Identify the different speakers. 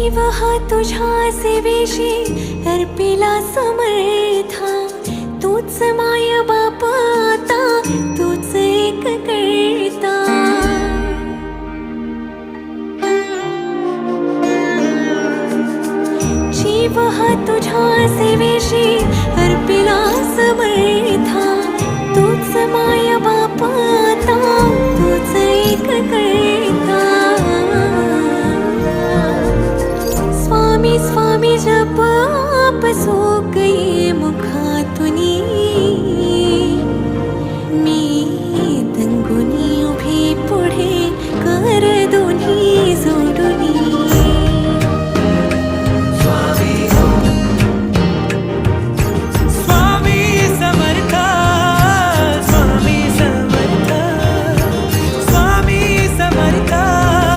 Speaker 1: जीव हा तुझ्या सेवेशी अर्पिला समर्था, तूच माय बाप आता, तूच एक करता। जीव हा तुझ्या सेवेशी अर्पिला समर्था,